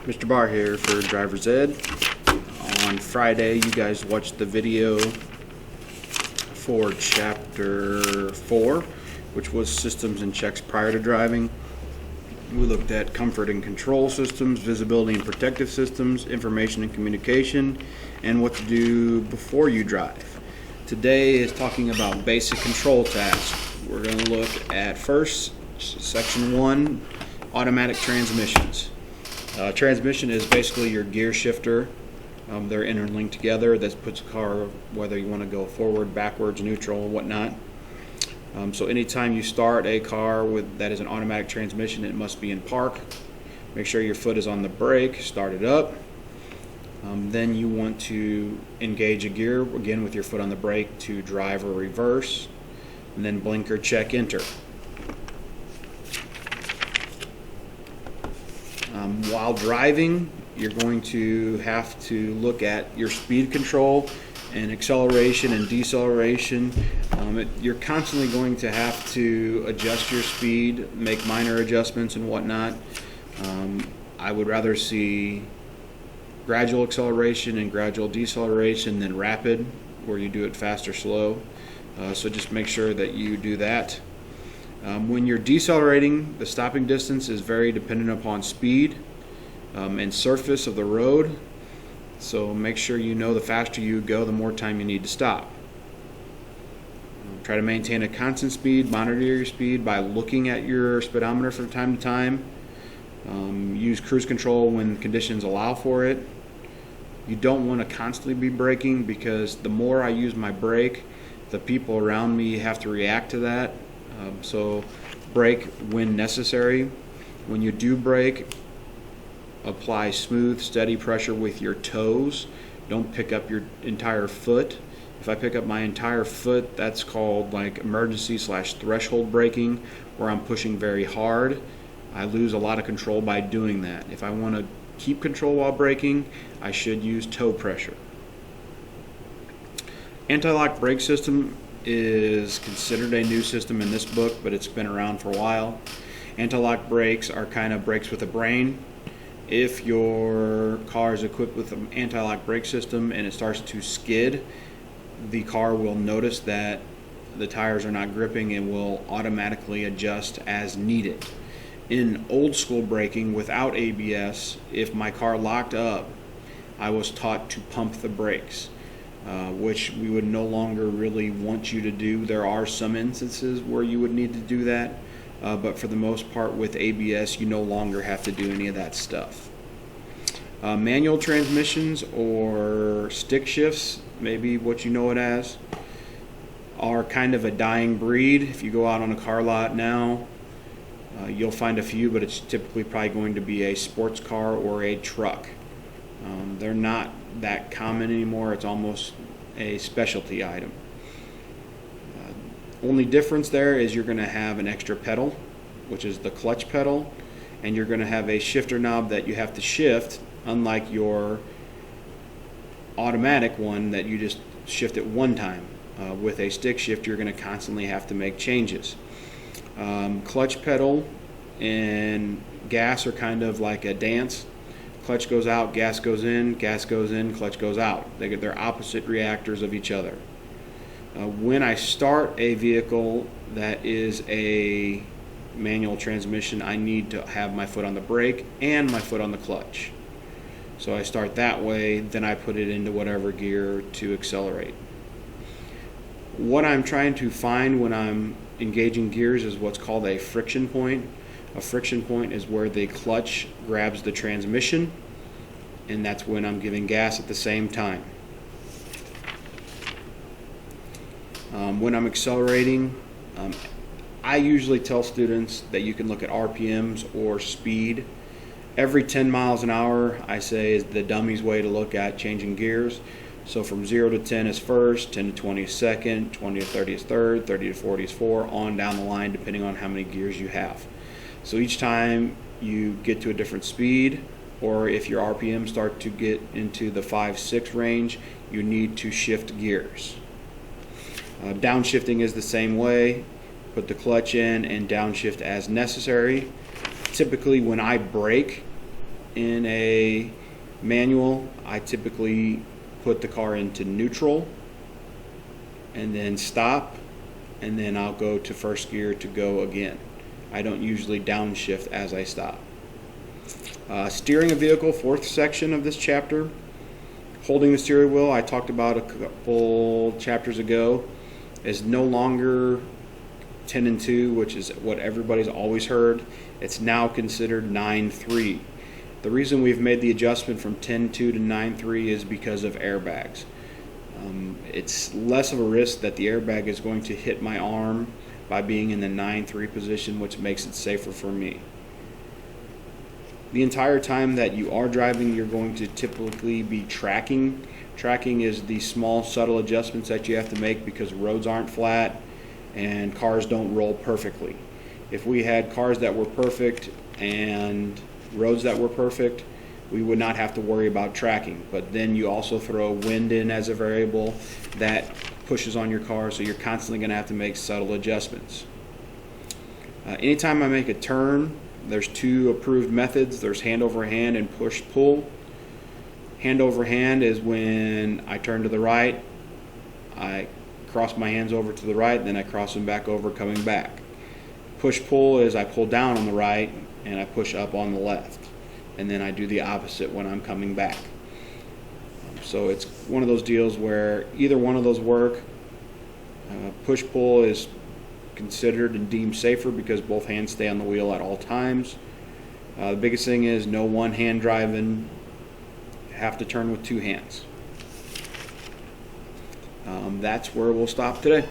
Mr. Barr here for Driver's Ed. On Friday, you guys watched the video for Chapter 4, which was systems and checks prior to driving. We looked at comfort and control systems, visibility and protective systems, information and communication, and what to do before you drive. Today is talking about basic control tasks. We're going to look at first, Section 1, automatic transmissions. Transmission is basically your gear shifter. They're interlinked together. That puts a car, whether you want to go forward, backwards, neutral, whatnot. So anytime you start a car that is an automatic transmission, it must be in park. Make sure your foot is on the brake, start it up. Then you want to engage a gear, again with your foot on the brake, to drive or reverse. And then blinker, check, enter. While driving, you're going to have to look at your speed control and acceleration and deceleration. You're constantly going to have to adjust your speed, make minor adjustments and whatnot. I would rather see gradual acceleration and gradual deceleration than rapid, where you do it fast or slow. So just make sure that you do that. When you're decelerating, the stopping distance is very dependent upon speed and surface of the road. So make sure you know the faster you go, the more time you need to stop. Try to maintain a constant speed. Monitor your speed by looking at your speedometer from time to time. Use cruise control when conditions allow for it. You don't want to constantly be braking, because the more I use my brake, the people around me have to react to that. So brake when necessary. When you do brake, apply smooth, steady pressure with your toes. Don't pick up your entire foot. If I pick up my entire foot, that's called like emergency/threshold braking, where I'm pushing very hard. I lose a lot of control by doing that. If I want to keep control while braking, I should use toe pressure. Anti-lock brake system is considered a new system in this book, but it's been around for a while. Anti-lock brakes are kind of brakes with a brain. If your car is equipped with an anti-lock brake system and it starts to skid, the car will notice that the tires are not gripping and will automatically adjust as needed. In old school braking without ABS, if my car locked up, I was taught to pump the brakes, which we would no longer really want you to do. There are some instances where you would need to do that, but for the most part with ABS, you no longer have to do any of that stuff. Manual transmissions, or stick shifts, maybe what you know it as, are kind of a dying breed. If you go out on a car lot now, you'll find a few, but it's typically probably going to be a sports car or a truck. They're not that common anymore. It's almost a specialty item. Only difference there is you're going to have an extra pedal, which is the clutch pedal, and you're going to have a shifter knob that you have to shift, unlike your automatic one that you just shift it one time. With a stick shift, you're going to constantly have to make changes. Clutch pedal and gas are kind of like a dance. Clutch goes out, gas goes in, clutch goes out. They're opposite reactors of each other. When I start a vehicle that is a manual transmission, I need to have my foot on the brake and my foot on the clutch. So I start that way, then I put it into whatever gear to accelerate. What I'm trying to find when I'm engaging gears is what's called a friction point. A friction point is where the clutch grabs the transmission, and that's when I'm giving gas at the same time. When I'm accelerating, I usually tell students that you can look at RPMs or speed. Every 10 miles an hour, I say, is the dummy's way to look at changing gears. So from 0 to 10 is first, 10 to 20 is second, 20 to 30 is third, 30 to 40 is fourth, on down the line depending on how many gears you have. So each time you get to a different speed, or if your RPM start to get into the 5-6 range, you need to shift gears. Downshifting is the same way. Put the clutch in and downshift as necessary. Typically when I brake, in a manual, I typically put the car into neutral and then stop, and then I'll go to first gear to go again. I don't usually downshift as I stop. Steering a vehicle, fourth section of this chapter. Holding the steering wheel, I talked about a couple chapters ago, is no longer 10 and 2, which is what everybody's always heard. It's now considered 9-3. The reason we've made the adjustment from 10-2 to 9-3 is because of airbags. It's less of a risk that the airbag is going to hit my arm by being in the 9-3 position, which makes it safer for me. The entire time that you are driving, you're going to typically be tracking. Tracking is the small, subtle adjustments that you have to make because roads aren't flat and cars don't roll perfectly. If we had cars that were perfect and roads that were perfect, we would not have to worry about tracking. But then you also throw wind in as a variable that pushes on your car, so you're constantly going to have to make subtle adjustments. Anytime I make a turn, there's two approved methods. There's hand over hand and push pull. Hand over hand is when I turn to the right, I cross my hands over to the right, then I cross them back over coming back. Push pull is I pull down on the right and I push up on the left, and then I do the opposite when I'm coming back. So it's one of those deals where either one of those work. Push pull is considered and deemed safer because both hands stay on the wheel at all times. The biggest thing is no one hand driving, have to turn with two hands. That's where we'll stop today.